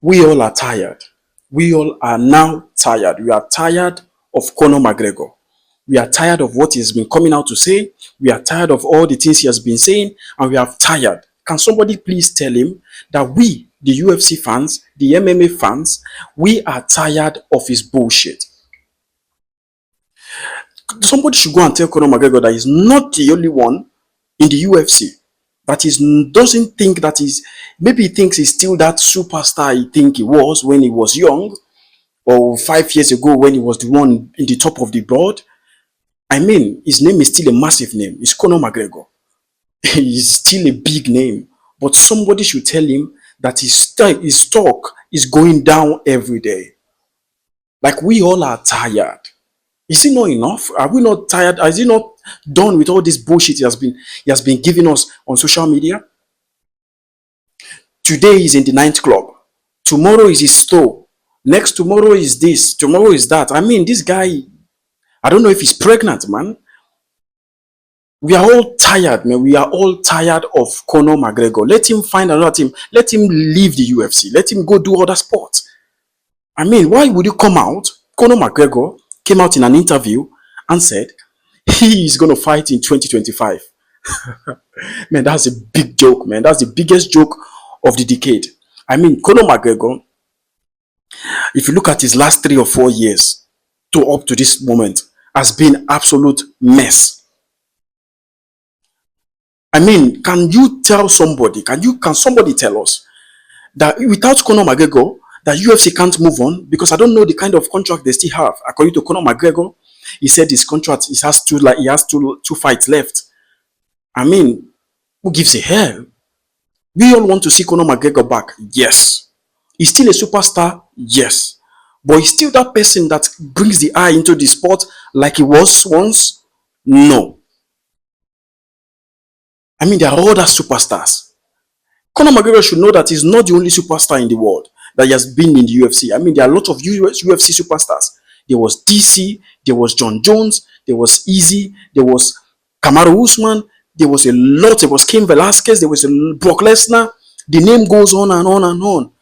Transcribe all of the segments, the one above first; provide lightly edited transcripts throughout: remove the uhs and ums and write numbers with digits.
We all are tired. We all are now tired. We are tired of Conor McGregor. We are tired of what he's been coming out to say. We are tired of all the things he has been saying, and we are tired. Can somebody please tell him that we, the UFC fans, the MMA fans, we are tired of his bullshit? Somebody should go and tell Conor McGregor that he's not the only one in the UFC. That he doesn't think that maybe he thinks he's still that superstar he think he was when he was young, or 5 years ago when he was the one in the top of the board. I mean, his name is still a massive name. It's Conor McGregor. He's still a big name. But somebody should tell him that his stock is going down every day. Like, we all are tired. Is it not enough? Are we not tired? Is he not done with all this bullshit he has been giving us on social media? Today is in the ninth club. Tomorrow is his store. Next tomorrow is this. Tomorrow is that. I mean, this guy, I don't know if he's pregnant, man. We are all tired, man. We are all tired of Conor McGregor. Let him find another team. Let him leave the UFC. Let him go do other sports. I mean, why would you come out? Conor McGregor came out in an interview and said he is going to fight in 2025. Man, that's a big joke, man. That's the biggest joke of the decade. I mean, Conor McGregor, if you look at his last 3 or 4 years to up to this moment, has been absolute mess. I mean, can you tell somebody, can somebody tell us that without Conor McGregor, that UFC can't move on? Because I don't know the kind of contract they still have. According to Conor McGregor, he said his contract, he has two fights left. I mean, who gives a hell? We all want to see Conor McGregor back. Yes. He's still a superstar. Yes. But he's still that person that brings the eye into the sport like he was once? No. I mean, there are other superstars. Conor McGregor should know that he's not the only superstar in the world that he has been in the UFC. I mean, there are a lot of UFC superstars. There was DC, there was John Jones, there was Easy, there was Kamaru Usman, there was a lot. There was Cain Velasquez, there was Brock Lesnar. The name goes on and on and on.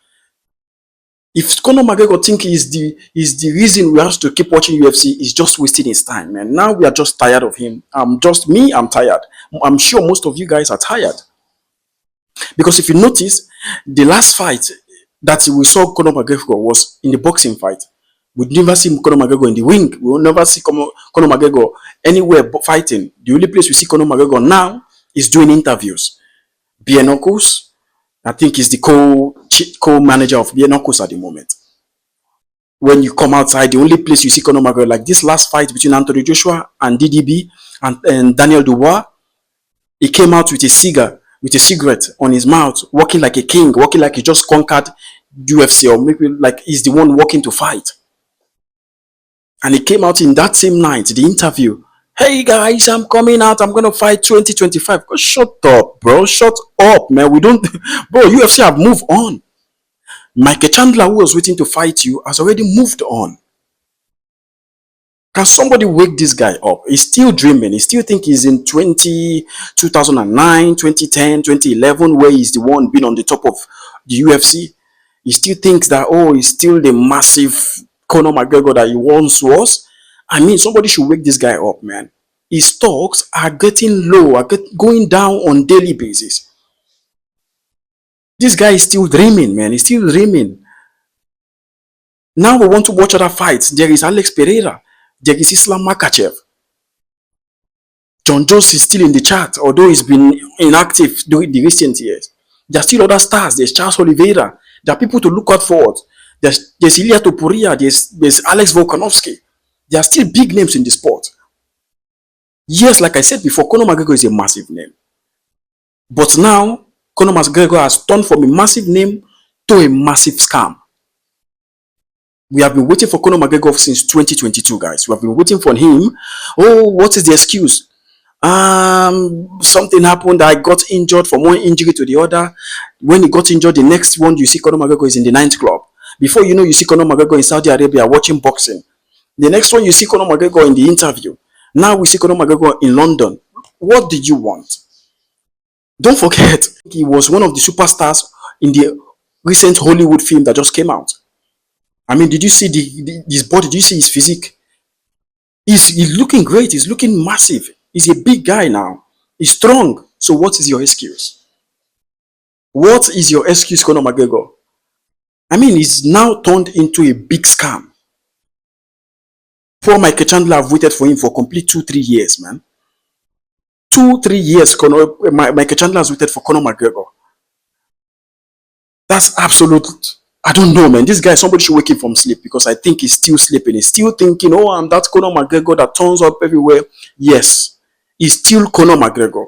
If Conor McGregor think is the reason we have to keep watching UFC, he's just wasting his time, man. Now we are just tired of him. I'm tired. I'm sure most of you guys are tired. Because if you notice, the last fight that we saw Conor McGregor was in the boxing fight. We never see Conor McGregor in the ring. We will never see Conor McGregor anywhere fighting. The only place we see Conor McGregor now is doing interviews. Bare Knuckles, I think, is the co-manager of Bare Knuckles at the moment. When you come outside, the only place you see Conor McGregor, like this last fight between Anthony Joshua and DDB and Daniel Dubois, he came out with a cigarette on his mouth, walking like a king, walking like he just conquered UFC, or maybe like he's the one walking to fight. And he came out in that same night, the interview. Hey guys, I'm coming out. I'm going to fight 2025. Oh, shut up, bro. Shut up, man. Bro, UFC have moved on. Michael Chandler, who was waiting to fight you, has already moved on. Can somebody wake this guy up? He's still dreaming. He still thinks he's in 2009, 2010, 2011, where he's the one being on the top of the UFC. He still thinks that, oh, he's still the massive Conor McGregor that he once was. I mean, somebody should wake this guy up, man. His stocks are getting low, going down on daily basis. This guy is still dreaming, man. He's still dreaming. Now we want to watch other fights. There is Alex Pereira. There is Islam Makhachev. John Jones is still in the chat, although he's been inactive during the recent years. There are still other stars. There's Charles Oliveira. There are people to look out for. There's Ilia Topuria. There's Alex Volkanovski. There are still big names in the sport. Yes, like I said before, Conor McGregor is a massive name. But now, Conor McGregor has turned from a massive name to a massive scam. We have been waiting for Conor McGregor since 2022, guys. We have been waiting for him. Oh, what is the excuse? Something happened. I got injured from one injury to the other. When he got injured, the next one you see Conor McGregor is in the 9th club. Before you know, you see Conor McGregor in Saudi Arabia watching boxing. The next one you see Conor McGregor in the interview. Now we see Conor McGregor in London. What did you want? Don't forget, he was one of the superstars in the recent Hollywood film that just came out. I mean, did you see his body? Did you see his physique? He's looking great. He's looking massive. He's a big guy now. He's strong. So what is your excuse? What is your excuse, Conor McGregor? I mean, he's now turned into a big scam. Poor Michael Chandler have waited for him for complete 2-3 years, man. 2-3 years, Michael Chandler has waited for Conor McGregor. That's absolute. I don't know, man. This guy, somebody should wake him from sleep, because I think he's still sleeping. He's still thinking, oh, I'm that Conor McGregor that turns up everywhere. Yes, he's still Conor McGregor.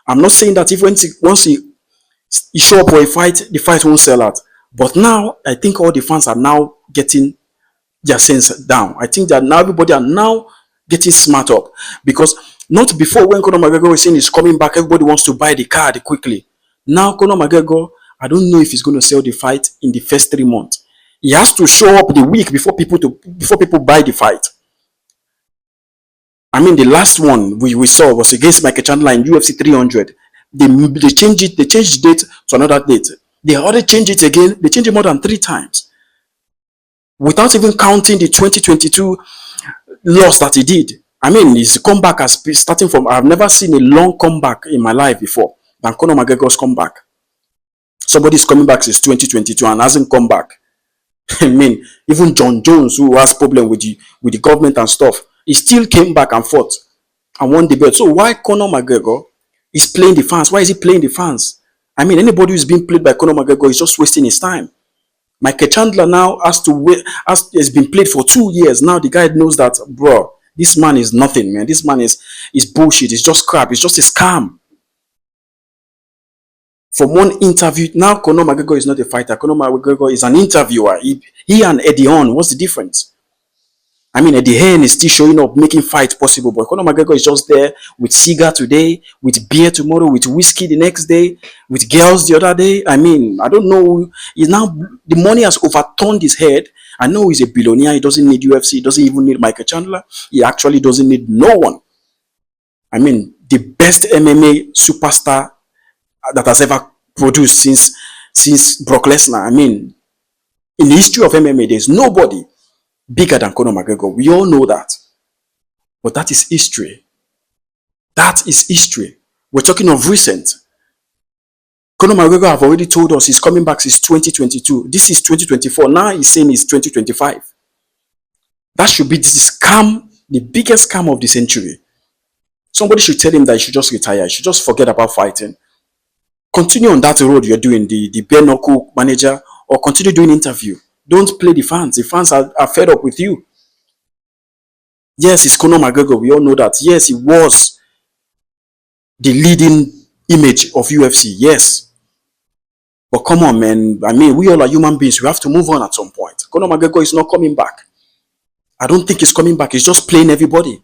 I'm not saying that if once he show up for a fight, the fight won't sell out. But now, I think all the fans are now getting their sense down. I think that now everybody are now getting smart up, because not before, when Conor McGregor was saying he's coming back, everybody wants to buy the card quickly. Now Conor McGregor, I don't know if he's going to sell the fight in the first 3 months. He has to show up the week before people buy the fight. I mean, the last one we saw was against Michael Chandler in UFC 300. They changed it. They changed the date to another date. They already changed it again. They changed it more than 3 times, without even counting the 2022 loss that he did. I mean, his comeback has been starting from. I've never seen a long comeback in my life before than Conor McGregor's comeback. Somebody's coming back since 2022 and hasn't come back. I mean, even John Jones, who has problem with the government and stuff, he still came back and fought and won the belt. So why Conor McGregor is playing the fans? Why is he playing the fans? I mean, anybody who's being played by Conor McGregor is just wasting his time. Michael Chandler now has to wait. Has been played for 2 years. Now the guy knows that, bro, this man is nothing, man. This man is bullshit. It's just crap. It's just a scam. From one interview, now Conor McGregor is not a fighter. Conor McGregor is an interviewer. He and Eddie Hearn, what's the difference? I mean, Eddie Hearn is still showing up, making fights possible, but Conor McGregor is just there with cigar today, with beer tomorrow, with whiskey the next day, with girls the other day. I mean, I don't know. He's now, the money has overturned his head. I know he's a billionaire. He doesn't need UFC. He doesn't even need Michael Chandler. He actually doesn't need no one. I mean, the best MMA superstar that has ever produced since Brock Lesnar. I mean, in the history of MMA, there's nobody bigger than Conor McGregor. We all know that. But that is history. That is history. We're talking of recent. Conor McGregor have already told us he's coming back since 2022. This is 2024. Now he's saying it's 2025. That should be the scam, the biggest scam of the century. Somebody should tell him that he should just retire. He should just forget about fighting. Continue on that road you're doing, the bare knuckle manager, or continue doing interview. Don't play the fans. The fans are fed up with you. Yes, it's Conor McGregor. We all know that. Yes, he was the leading image of UFC. Yes. But come on, man. I mean, we all are human beings. We have to move on at some point. Conor McGregor is not coming back. I don't think he's coming back. He's just playing everybody.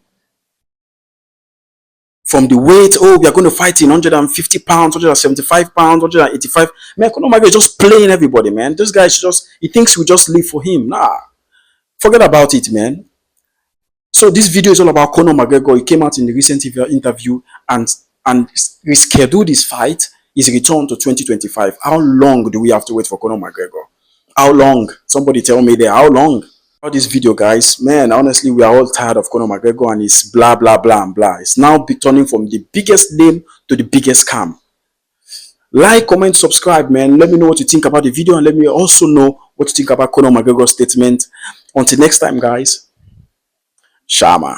From the weight, oh, we are going to fight in 150 pounds, 175 pounds, 185. Man, Conor McGregor is just playing everybody, man. This guy he thinks we just live for him. Nah, forget about it, man. So this video is all about Conor McGregor. He came out in the recent interview and rescheduled his fight, his return to 2025. How long do we have to wait for Conor McGregor? How long? Somebody tell me there. How long? This video, guys, man, honestly, we are all tired of Conor McGregor and his blah blah blah and blah. It's now turning from the biggest name to the biggest scam. Like, comment, subscribe, man. Let me know what you think about the video, and let me also know what you think about Conor McGregor's statement. Until next time, guys, Shama.